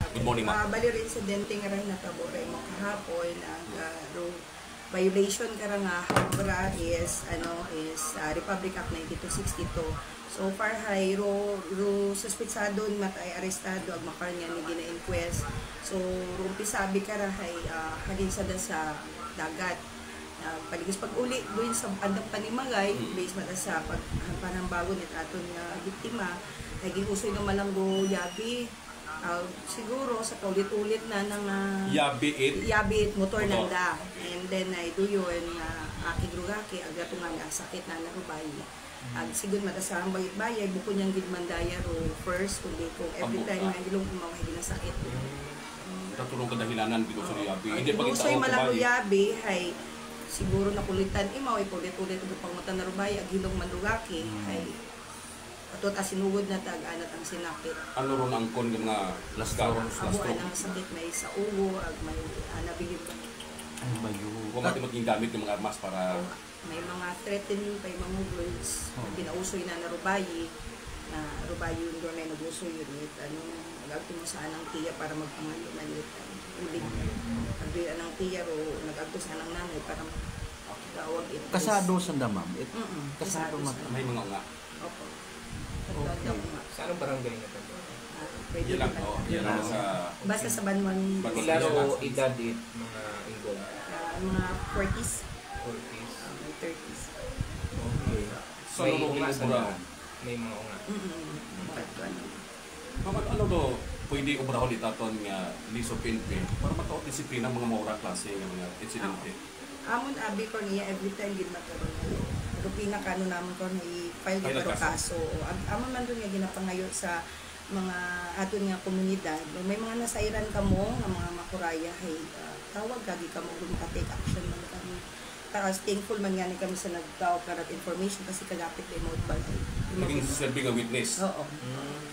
Good morning, ma'am. Bali rin insidente nga rin nataburay mo kahapon road violation ka nga habra is Republic Act 9262. So far hay ro suspitsado matay arestado ag makar niya ni gina-inquest. So rumpisabi ka ra hay halin sa dagat. Paligis pag-uli doon sa andang panimagay based man sa panambago ni aton nga biktima ay ginusoy ng malanggo yabi. Siguro sa paulit-ulit na ng yabit motor nanda, and then ay duyon akidrugaki agato nga sakit na narubay sigud matasang bagay buko niyang gidmandaya ro first kundi ko every time nga ilong umaway ginasakit tatulong kadahilanan dito sa yabi hindi pag itaw malang yabi hay siguro nakulitan imaw ay ulit-ulit ug pangutan narubay ag hilong mandugaki hay atot asinugod na tag-anat ang sinakit. Ano ron ang kon nga laskaw? Abo ang sakit may sa ulo ag may nabilib. Ano ba yun? Huwag natin maging gamit ng mga armas para... May mga threatening pa yung mga words. Pinausoy na narubayi. Rubayi yung doon ay nag-usoy yun. Nag-agto mo saan ang tiya para magpangalo manit. Uling. Nag-agto ng tiya ro. Nag-agto saan ang nanay para magkawag ito. Kasado sa damam? Kasado may mga nga. Opo. Sa anong barangay na ito? Pwede lang. Yan sa... Basta sa Banwan. Ilaro edad mga involved? Mga 40s. 40s? 30s. Okay. So, may unga sa may mga unga? Ano do, pwede ubrahon itaton nga liso pinpin para mataot disiplina mga maura klase ng mga insidente? Amon abi ko niya every time gid makaroon. Rupina kano namon ko ni file pero kaso. Amon man doon nga ginapangayo sa mga aton nga komunidad. May mga nasairan kamo nga mga makuraya hay tawag kagi kamo dun take action man kami. Takas thankful man nga ni kami sa nagtawag karat information kasi kagapit day mo balay. Naging serving a witness. Oo.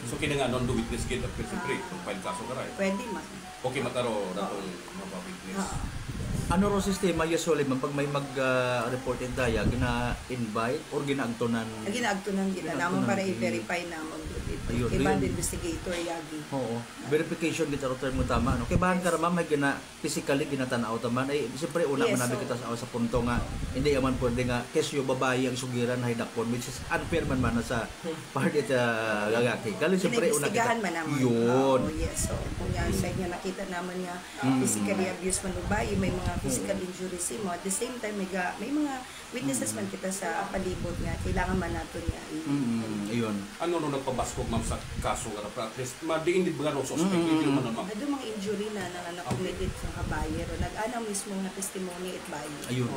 So kini nga non do witness gid at siyempre kung file kaso karay. Pwede man. Okay mataro datong mabawitness. Ano ro sistema usually man pag may mag-report daya gina-invite or ginaagtunan? Ginaagtunan namon para i-verify namon ayun, kay band investigator yagi. Oo. Verification kita ro termo tama no. Kay bahan ka ra may gina physically ginatanaw taman ay siyempre una manabi kita sa punto nga hindi man pwede nga kesyo babae ang sugiran hay dakpon which is unfair man sa party sa gagaki. Kali siyempre una kita. Yun. Yes. So kung yan sa inyo nakita naman nga physically abuse man babae may mga physical injuries mo at the same time may mga witnesses man kita sa palibot nga kailangan man nato niya ayun ano no nagpabaskog ma'am sa kaso nga at least madiin din ba no suspect hindi man ma'am ado mga injury na nakomedit sa kabaye ro nag-ana mismo nga testimony at bayi ayun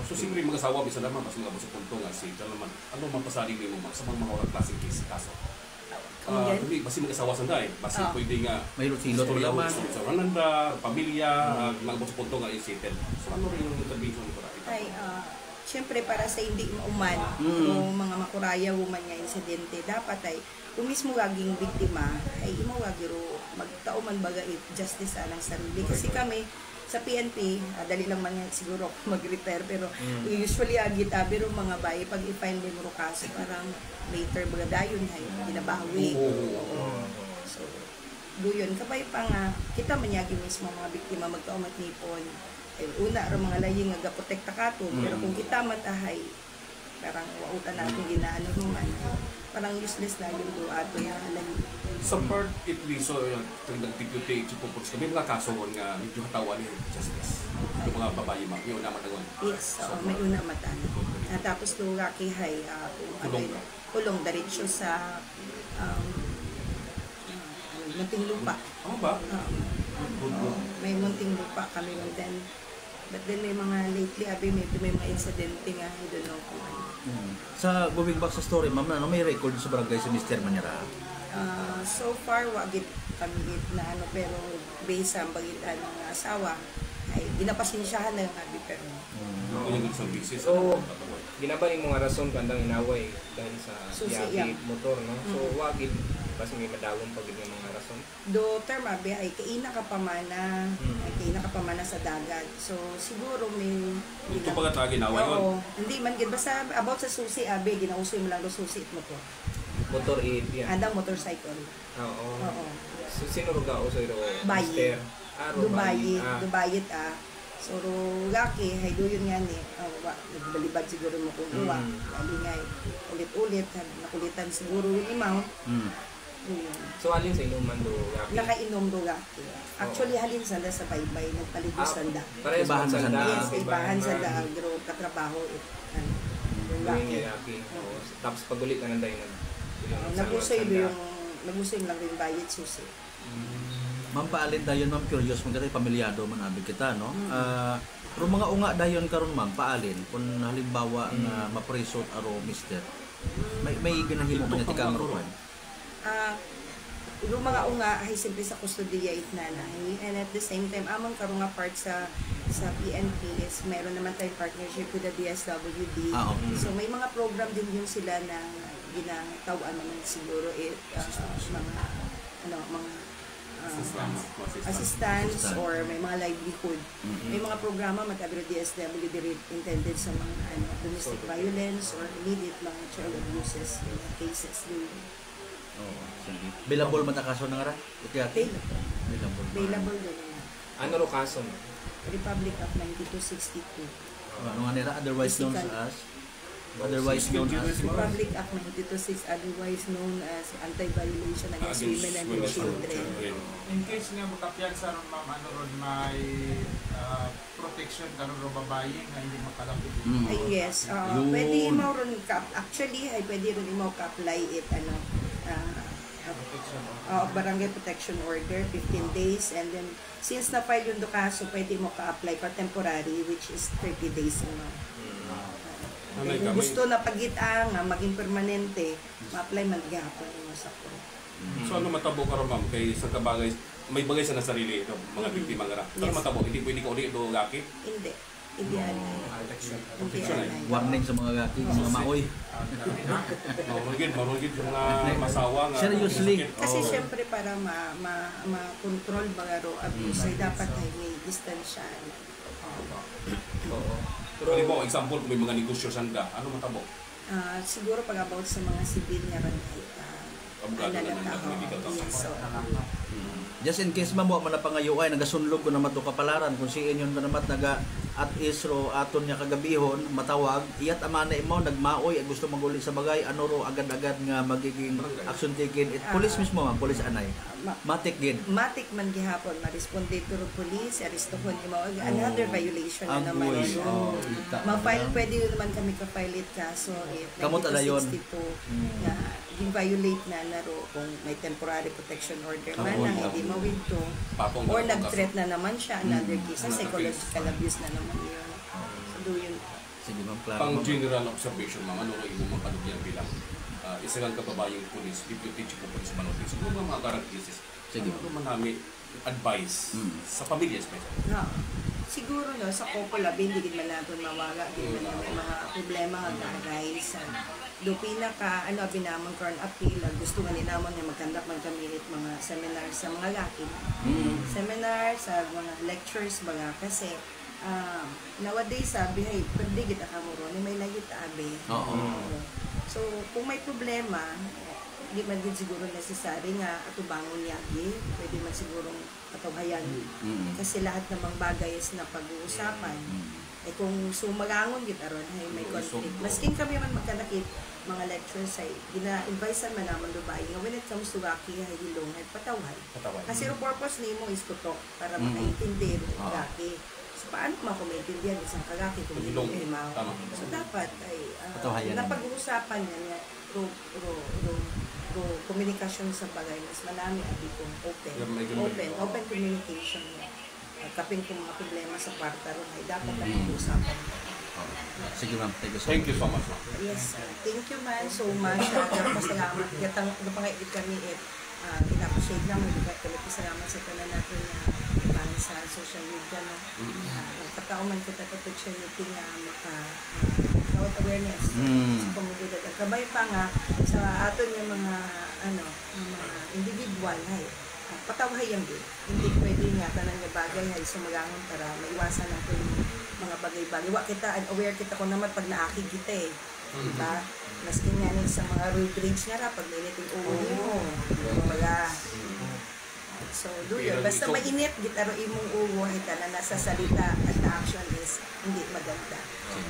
so siyempre mga asawa bisa naman mas mga sa punto nga si naman ano man pasalig nimo sa mga orang klaseng case kaso hindi basi mag-asawa sanday basi pwede nga may silot yaman sa rananda pamilya mga sa punto nga i-settle so ano rin yung intervention nito ay siyempre para sa hindi mauman o mga makuraya woman nga insidente dapat ay kung mismo gaging biktima ay imo gagiro magtao man baga justice anang sarili kasi kami sa PNP, dali lang man siguro mag-retire pero usually pero mga bayi pag i-file din mo kaso parang later baga dayon hay ginabawi. So duyon kapay pa nga kita manyagi mismo mga biktima magtao matnipon. Una ra mga laying nga gaprotekta kato pero kung kita matahay parang wautan natin ginaano man parang useless na yung duato na lahi. Sa part it so yung nag-deputy support kami mga kaso nga medyo hatawa ni justice yung mga babae mga yung naman nagon yes may una matan tapos lugaki hay kulong diretso sa munting lupa ba may munting lupa kami then but then may mga lately may mga incidente nga I don't know kung ano. Sa going back sa story ma'am ano may record sa barangay si Mr. Manira? So far wagit kami na ano pero based sa bagitan ng asawa ay ginapasensyahan na nga pero so ginabaling mga rason kandang inaway dahil sa yabi motor no so wagit kasi may madawon pag yung mga rason do term ay kaina ka pamana sa dagat so siguro may ito pag ginaway yun hindi man gid basta about sa susi ginausay mo lang do susi motor Motor 8 yan. Andang motorcycle. Oo. Oo. So, sino ro gao sa iro? Bayi. Mister? Dubayit, Ah. Dubayit So, laki, hay doon nga ni, nagbalibad siguro mo kung uwa. Lali nga, ulit-ulit, nakulitan siguro yung imaw. Yun. So, alin sa inuman do Gaki? Nakainom do laki. Actually, halin sanda sa baybay, nagpaligo sanda. Parehas Ibahan man sa sanda. Yes, ibahan sa man. daag, pero katrabaho, yung Yung laki. Gaki. Oo. Tapos pag-ulit na nanday Nagusoy lang rin bayit susi. Ma'am paalin dayon ma'am curious man katay pamilyado man abi kita no. Pero mga unga dayon karon ma'am paalin kung halimbawa nga mapriso aro mister. May ginahimo man ti kamero kan. Yung mga unga ay simple sa kustodiya it nanay, and at the same time amang karon nga part sa PNP is meron naman tayong partnership with the DSWD. Okay. So may mga program din yun sila na ginatawaan naman siguro mga assistance or may mga livelihood. May mga programa magkabiro DSWD intended sa mga domestic violence or immediate mga child abuses cases din. Oo, sige. Bilabol man ta kaso na nga ra? Iti bilabol. Available din na. Ano ro kaso? Republic of 9262. Ano nga nila otherwise known as Republic of 9262, otherwise known as Anti-Violation Against Women and Children. In case nga makapyan sa ron ma'am, ano ron may protection karon ro babae nga hindi makalapit. Ay, yes. Pwede mo ron actually ay pwede ron mo ka-apply it barangay protection order 15 days, and then since na-file yung kaso pwede mo ka-apply for temporary which is 30 days kung gusto na pagit-ang maging permanente, ma-apply man gihapon mo sa court. So ano matabo ka ron ma'am kay sa kabagay may bagay sa nasarili ito mga biktima nga ra. Ano Yes. matabo hindi pwede ka uli do Gaki. Hindi anay. Protection ay. warning sa mga gaki mga maoy. Marugid yung mga masawa nga. Seriously. Kasi syempre para ma-control bagaro abuse ay dapat ay may distansya. Oo. Pero di ba, example, kung may mga negosyo sanda, ano matabo? Siguro pag about sa mga civil nga rin Abogado na ng medical counsel. Just in case mamo man napangayo ay nagasunlog ko na mato kapalaran kung si inyon namat naga at isro aton niya kagabihon matawag iyat amana imo nagmaoy at gusto maguli sa bagay ano ro agad-agad nga magiging action taken it police mismo man police anay matik gid matik man gihapon ma-responde to police aristohon imo another violation na naman yun. Ma-file pwede naman kami ka-file it kaso kamot adayon na violate na naro kung may temporary protection order man na hindi mawinto or nag-threat na naman siya another case psychological abuse na naman yun. So yun. sige ma'am klaro Pang general observation ma'am, ano ro imo mapanugyan bilang isa lang kababayang police, deputy chief of police Banotis. Ano mga current cases? Sige. Ano man namin advice sa pamilya especially? Siguro no, sa couple labi, hindi man natin mawala. Hindi man may mga problema nga guys. Do pinaka, binamon karon appeal, gusto nga ninamon nga magkandak man kami mga seminars sa mga laki. Seminars, sa mga lectures, mga kasi nowadays sabi, hey, pwede kita ka mo ron, may lagit abi. So, kung may problema, hindi man din siguro necessary nga atubangon yagi, pwede man sigurong patuhayan. Kasi lahat namang bagay is na pag-uusapan. Kung sumagangon kita ron, ay may conflict. Masking kami man magkanakit mga lectures ay gina-advisean man naman Dubai nga when it comes to Gaki ay hilong ay patawhan. Kasi yung purpose nimo is to talk para makaintindi ng Gaki. So paano mo kung maintindihan isang kagaki kung hindi mo so dapat ay napag-uusapan niya komunikasyon sa bagay mas marami abi kung open communication kapin kung mga problema sa kwarta ron ay dapat napag-uusapan. sige ma'am Thank you so much ma'am. Yes, thank you man so much. Napasalamat gatang napangait kami pinapashade lang kami pasalamat sa tanan natin na sa social media no. Katao man kita opportunity nga maka awareness sa komunidad. Kabay pa nga sa aton yung mga mga individual hay patawhayan din. Hindi pwede nga tanan nga bagay hay sumagangon para maiwasan natin mga bagay-bagay. Wa kita aware kita kung naman pag naakig kita diba? Mas kinyanin sa mga road rage nga ra, pag mainit yung ulo mo. Kumbaga, so, do yun. Basta mainit, gitaro imong ulo, ika na nasa salita at na action is hindi maganda.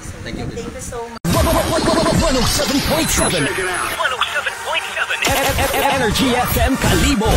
So, Thank you. thank you so much. 107.7 Energy FM Kalibo.